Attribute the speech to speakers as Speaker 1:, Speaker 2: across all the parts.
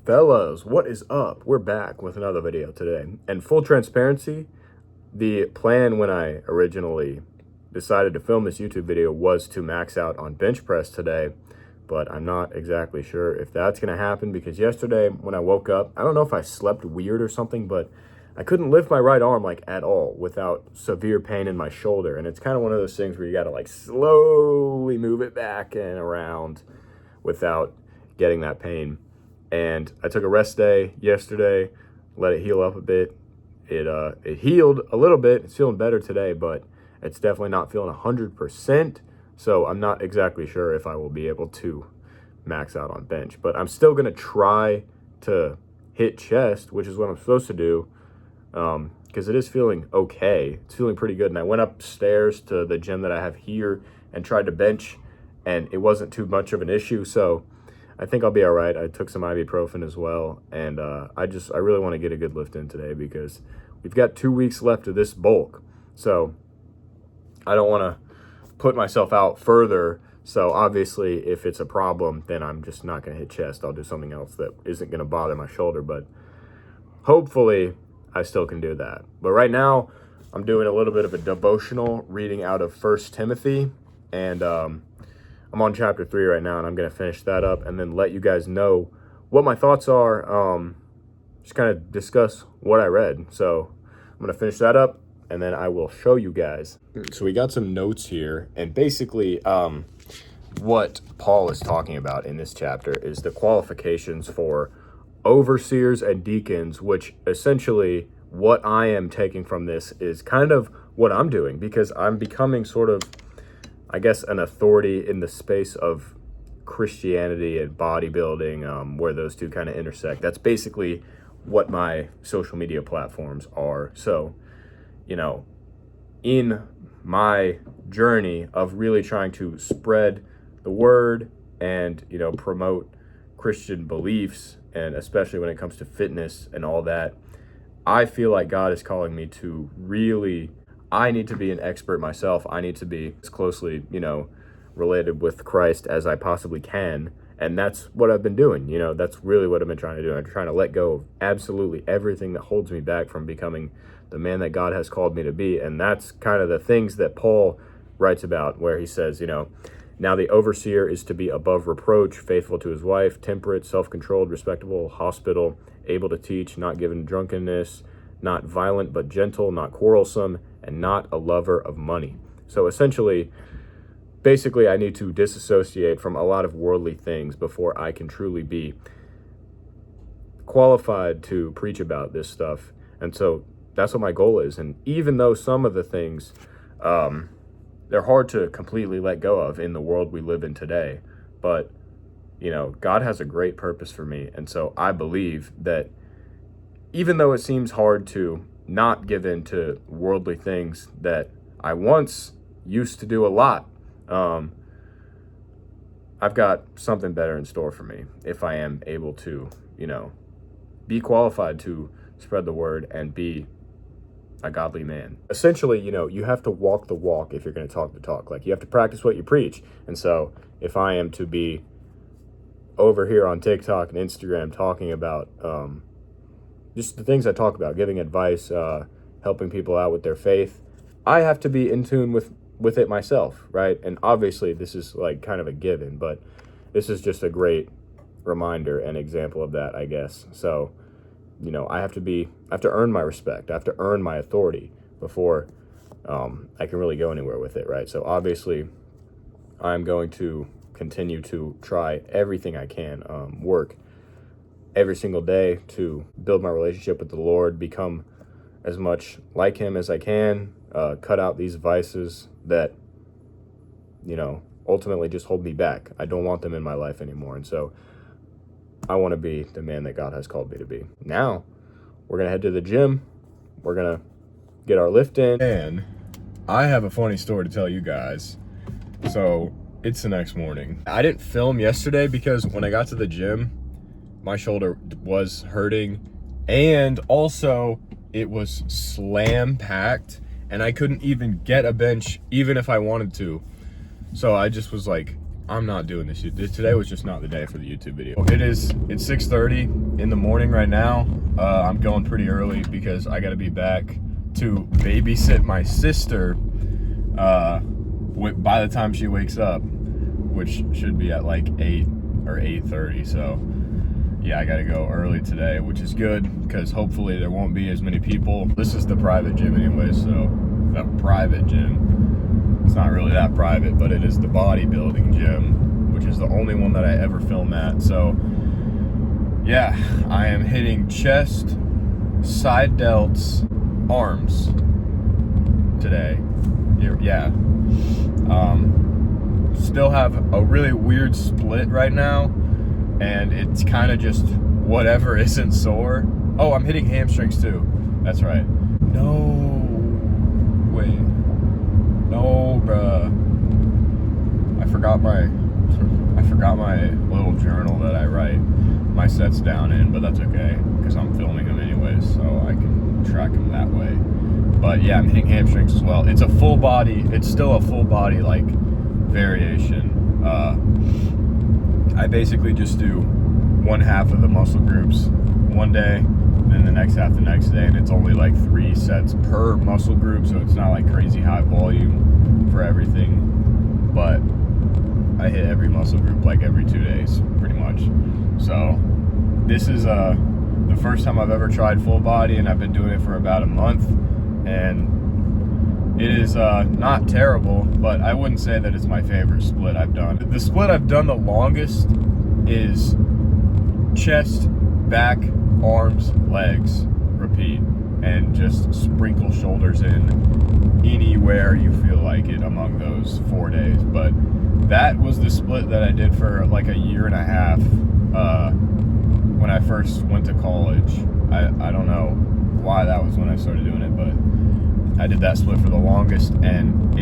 Speaker 1: Fellas, what is up? We're back with another video today. And full transparency, the plan when I originally decided to film this YouTube video was to max out on bench press today, but I'm not exactly sure if that's going to happen because yesterday when I woke up, I don't know if I slept weird or something, but I couldn't lift my right arm like at all without severe pain in my shoulder. And it's kind of one of those things where you got to like slowly move it back and around without getting that pain. And I took a rest day yesterday, let it heal up a bit. It healed a little bit. It's feeling better today, but it's definitely not feeling 100%. So I'm not exactly sure if I will be able to max out on bench, but I'm still going to try to hit chest, which is what I'm supposed to do, because it is feeling okay. It's feeling pretty good. And I went upstairs to the gym that I have here and tried to bench, and it wasn't too much of an issue. So I think I'll be all right. I took some ibuprofen as well, and I really want to get a good lift in today because we've got 2 weeks left of this bulk. So I don't want to put myself out further. So obviously, if it's a problem, then I'm just not going to hit chest. I'll do something else that isn't going to bother my shoulder, but hopefully I still can do that. But right now, I'm doing a little bit of a devotional reading out of 1 Timothy, and I'm on chapter 3 right now, and I'm going to finish that up and then let you guys know what my thoughts are, just kind of discuss what I read. So I'm going to finish that up, and then I will show you guys. So we got some notes here, and basically what Paul is talking about in this chapter is the qualifications for overseers and deacons, which essentially what I am taking from this is kind of what I'm doing, because I'm becoming sort of, I guess, an authority in the space of Christianity and bodybuilding, where those two kind of intersect. That's basically what my social media platforms are. So, you know, in my journey of really trying to spread the word and, you know, promote Christian beliefs, and especially when it comes to fitness and all that, I feel like God is calling me to really, I need to be an expert myself. I need to be as closely, you know, related with Christ as I possibly can. And that's what I've been doing. You know, that's really what I've been trying to do. I'm trying to let go of absolutely everything that holds me back from becoming the man that God has called me to be. And that's kind of the things that Paul writes about, where he says, you know, now the overseer is to be above reproach, faithful to his wife, temperate, self-controlled, respectable, hospitable, able to teach, not given to drunkenness, not violent but gentle, not quarrelsome, and not a lover of money. So essentially, basically, I need to disassociate from a lot of worldly things before I can truly be qualified to preach about this stuff. And so that's what my goal is. And even though some of the things, they're hard to completely let go of in the world we live in today, but, you know, God has a great purpose for me. And so I believe that even though it seems hard to not give in to worldly things that I once used to do a lot, I've got something better in store for me if I am able to, you know, be qualified to spread the word and be a godly man. Essentially, you know, you have to walk the walk if you're going to talk the talk. Like, you have to practice what you preach. And so if I am to be over here on TikTok and Instagram talking about just the things I talk about, giving advice, helping people out with their faith, I have to be in tune with it myself, right? And obviously this is like kind of a given, but this is just a great reminder and example of that, I guess. So, you know, I have to earn my respect. I have to earn my authority before I can really go anywhere with it, right? So obviously I'm going to continue to try everything I can, work every single day to build my relationship with the Lord, become as much like him as I can, cut out these vices that, you know, ultimately just hold me back. I don't want them in my life anymore. And so I want to be the man that God has called me to be. Now we're going to head to the gym. We're going to get our lift in. And I have a funny story to tell you guys. So it's the next morning. I didn't film yesterday because when I got to the gym, my shoulder was hurting, and also it was slam packed, and I couldn't even get a bench even if I wanted to. So I just was like, I'm not doing this. Today was just not the day for the YouTube video. It's 6:30. in the morning right now. I'm going pretty early because I got to be back to babysit my sister by the time she wakes up, which should be at like 8 or 8:30. So yeah, I got to go early today, which is good because hopefully there won't be as many people. This is the private gym anyway, so the private gym. It's not really that private, but it is the bodybuilding gym, which is the only one that I ever film at. So yeah, I am hitting chest, side delts, arms today. Yeah. Still have a really weird split right now, and it's kind of just whatever isn't sore. Oh, I'm hitting hamstrings too. That's right. No way. No, bruh. I forgot my little journal that I write my sets down in, but that's okay because I'm filming them anyways, so I can track them that way. But yeah, I'm hitting hamstrings as well. It's still a full body like variation. I basically just do one half of the muscle groups one day, then the next half the next day, and it's only like 3 sets per muscle group, so it's not like crazy high volume for everything, but I hit every muscle group like every 2 days pretty much. So this is the first time I've ever tried full body, and I've been doing it for about a month, and it is not terrible, but I wouldn't say that it's my favorite split I've done. The split I've done the longest is chest, back, arms, legs, repeat, and just sprinkle shoulders in anywhere you feel like it among those 4 days. But that was the split that I did for like a year and a half when I first went to college. I don't know why that was when I started doing it, but I did that split for the longest, and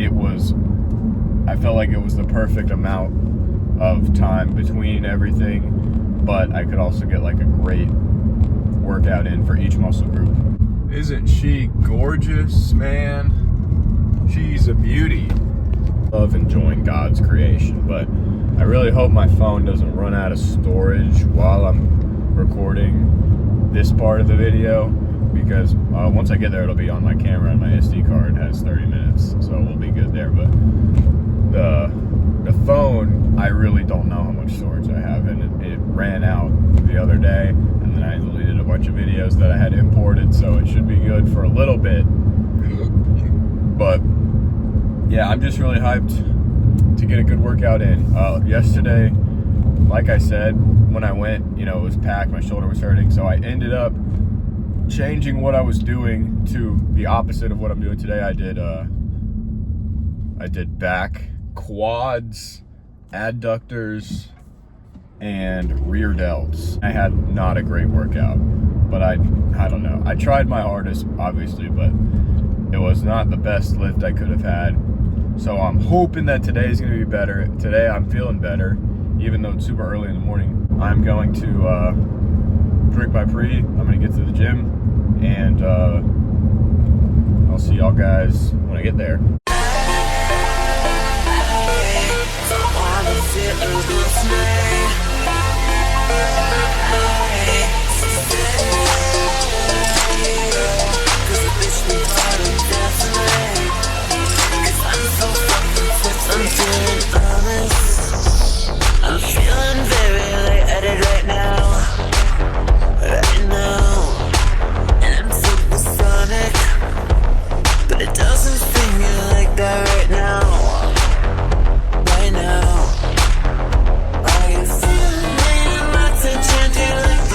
Speaker 1: I felt like it was the perfect amount of time between everything, but I could also get like a great workout in for each muscle group. Isn't she gorgeous, man? She's a beauty. Love enjoying God's creation, but I really hope my phone doesn't run out of storage while I'm recording this part of the video, because once I get there, it'll be on my camera, and my SD card has 30 minutes, so we'll be good there. But the phone, I really don't know how much storage I have, and it ran out the other day, and then I deleted a bunch of videos that I had imported, so it should be good for a little bit. But yeah, I'm just really hyped to get a good workout in. Yesterday, like I said, when I went, it was packed, my shoulder was hurting, so I ended up changing what I was doing to the opposite of what I'm doing today. I did back, quads, adductors, and rear delts. I had not a great workout, but I don't know. I tried my hardest, obviously, but it was not the best lift I could have had. So I'm hoping that today is going to be better. Today I'm feeling better, even though it's super early in the morning. I'm going to drink my pre. I'm going to get to the gym, and I'll see y'all guys when I get there.
Speaker 2: I'm feeling very lightheaded right now, and I'm supersonic, but it doesn't feel like that right now. I can feel my attention to like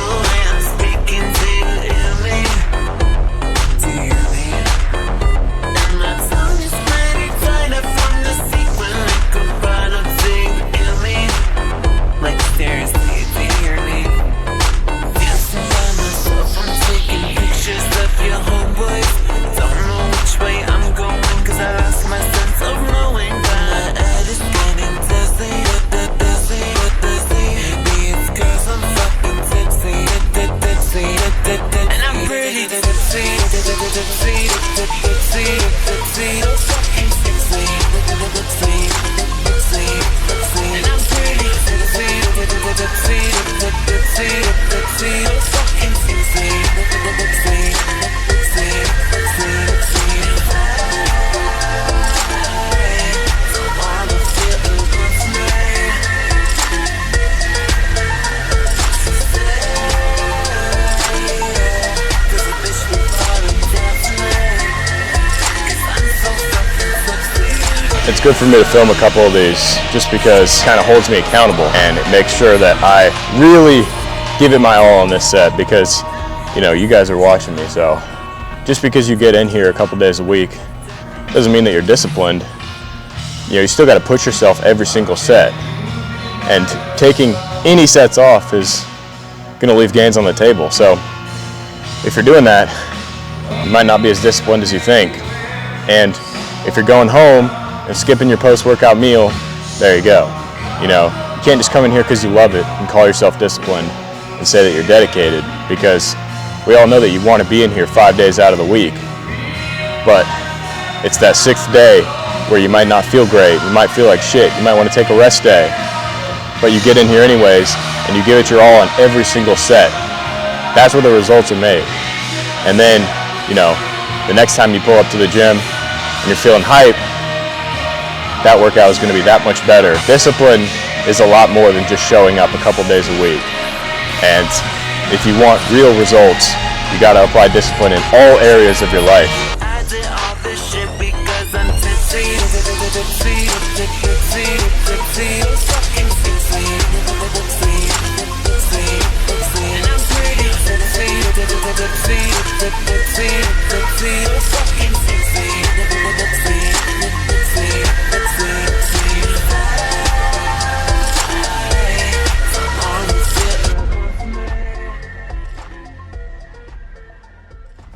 Speaker 1: it's good for me to film a couple of these just because it kind of holds me accountable, and it makes sure that I really give it my all on this set, because you guys are watching me. So just because you get in here a couple days a week doesn't mean that you're disciplined. You still got to push yourself every single set, and taking any sets off is going to leave gains on the table. So if you're doing that, you might not be as disciplined as you think. And if you're going home and skipping your post-workout meal, there you go. You can't just come in here because you love it and call yourself disciplined and say that you're dedicated, because we all know that you want to be in here 5 days out of the week. But it's that 6th day where you might not feel great, you might feel like shit, you might want to take a rest day, but you get in here anyways and you give it your all on every single set. That's where the results are made. And then, the next time you pull up to the gym and you're feeling hype, that workout is going to be that much better. Discipline is a lot more than just showing up a couple days a week. And if you want real results, you got to apply discipline in all areas of your life.
Speaker 2: I did all this shit because I'm tipsy. Tipsy, tipsy, tipsy, fucking tipsy. And I'm pretty tipsy. Tipsy, tipsy, tipsy, fucking tipsy.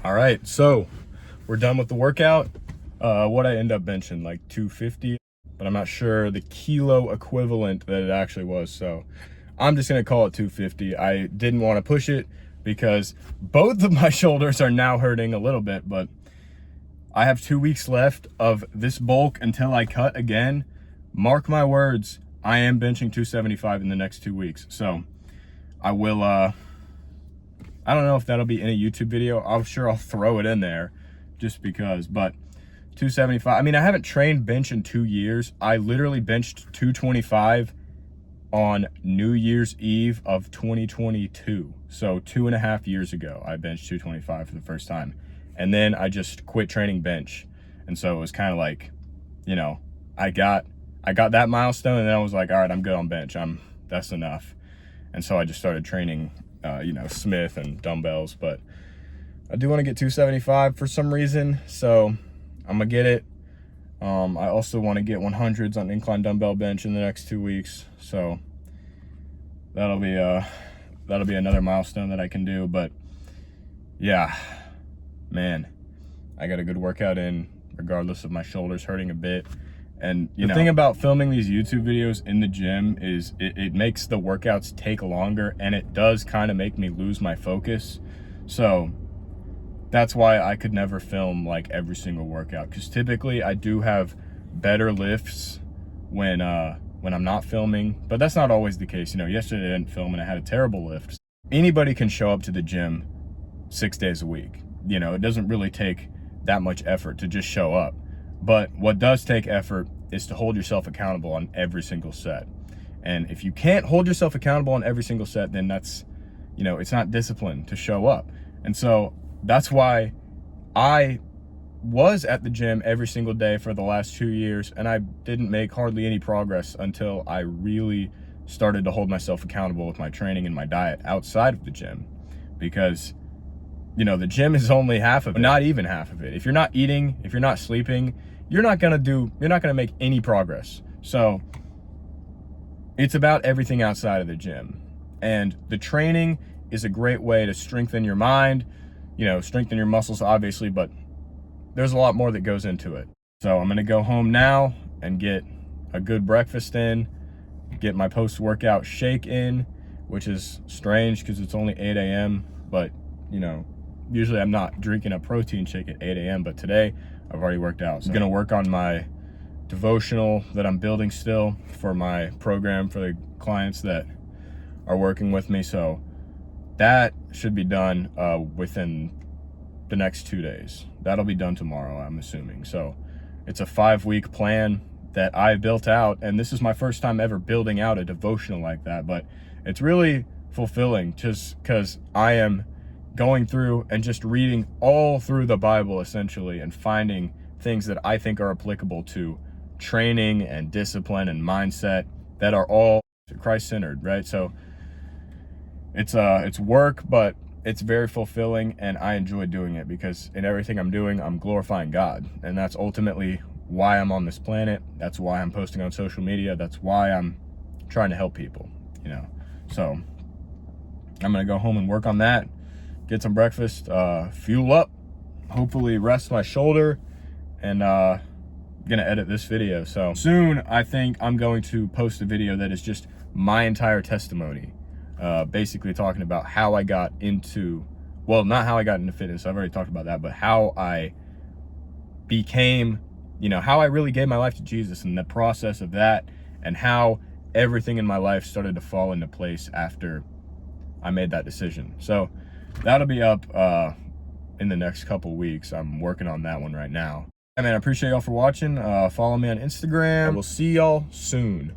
Speaker 1: All right, so we're done with the workout. What I end up benching, like 250, but I'm not sure the kilo equivalent that it actually was. So I'm just gonna call it 250. I didn't want to push it because both of my shoulders are now hurting a little bit, but I have 2 weeks left of this bulk until I cut again. Mark my words, I am benching 275 in the next 2 weeks. So I will, I don't know if that'll be in a YouTube video. I'm sure I'll throw it in there just because, but 275. I mean, I haven't trained bench in 2 years. I literally benched 225 on New Year's Eve of 2022. So 2.5 years ago, I benched 225 for the first time. And then I just quit training bench. And so it was kind of like, I got that milestone, and then I was like, all right, I'm good on bench. That's enough. And so I just started training Smith and dumbbells, but I do want to get 275 for some reason, so I'm gonna get it. I also want to get 100s on incline dumbbell bench in the next 2 weeks, so that'll be another milestone that I can do. But yeah, man, I got a good workout in regardless of my shoulders hurting a bit. And the thing about filming these YouTube videos in the gym is it makes the workouts take longer, and it does kind of make me lose my focus. So that's why I could never film like every single workout, because typically I do have better lifts when I'm not filming, but that's not always the case. Yesterday I didn't film and I had a terrible lift. Anybody can show up to the gym 6 days a week. It doesn't really take that much effort to just show up. But what does take effort is to hold yourself accountable on every single set. And if you can't hold yourself accountable on every single set, then that's, it's not discipline to show up. And so that's why I was at the gym every single day for the last 2 years, and I didn't make hardly any progress until I really started to hold myself accountable with my training and my diet outside of the gym. Because the gym is only half of it, not even half of it. If you're not eating, if you're not sleeping, you're not gonna make any progress. So it's about everything outside of the gym. And the training is a great way to strengthen your mind, strengthen your muscles, obviously, but there's a lot more that goes into it. So I'm gonna go home now and get a good breakfast in, get my post-workout shake in, which is strange because it's only 8 a.m., but usually I'm not drinking a protein shake at 8 a.m., but today I've already worked out. So I'm gonna work on my devotional that I'm building still for my program for the clients that are working with me. So that should be done within the next 2 days. That'll be done tomorrow, I'm assuming. So it's a 5-week plan that I built out, and this is my first time ever building out a devotional like that, but it's really fulfilling just because I am going through and just reading all through the Bible essentially and finding things that I think are applicable to training and discipline and mindset that are all Christ-centered, right? So it's work, but it's very fulfilling, and I enjoy doing it because in everything I'm doing, I'm glorifying God. And that's ultimately why I'm on this planet. That's why I'm posting on social media. That's why I'm trying to help people, you know? So I'm gonna go home and work on that, get some breakfast, fuel up, hopefully rest my shoulder, and gonna edit this video. So soon I think I'm going to post a video that is just my entire testimony, basically talking about how I got into, well, not how I got into fitness, I've already talked about that, but how I became, you know, how I really gave my life to Jesus and the process of that, and how everything in my life started to fall into place after I made that decision. So that'll be up in the next couple weeks. I'm working on that one right now. Hey man, I appreciate y'all for watching. Follow me on Instagram. We'll see y'all soon.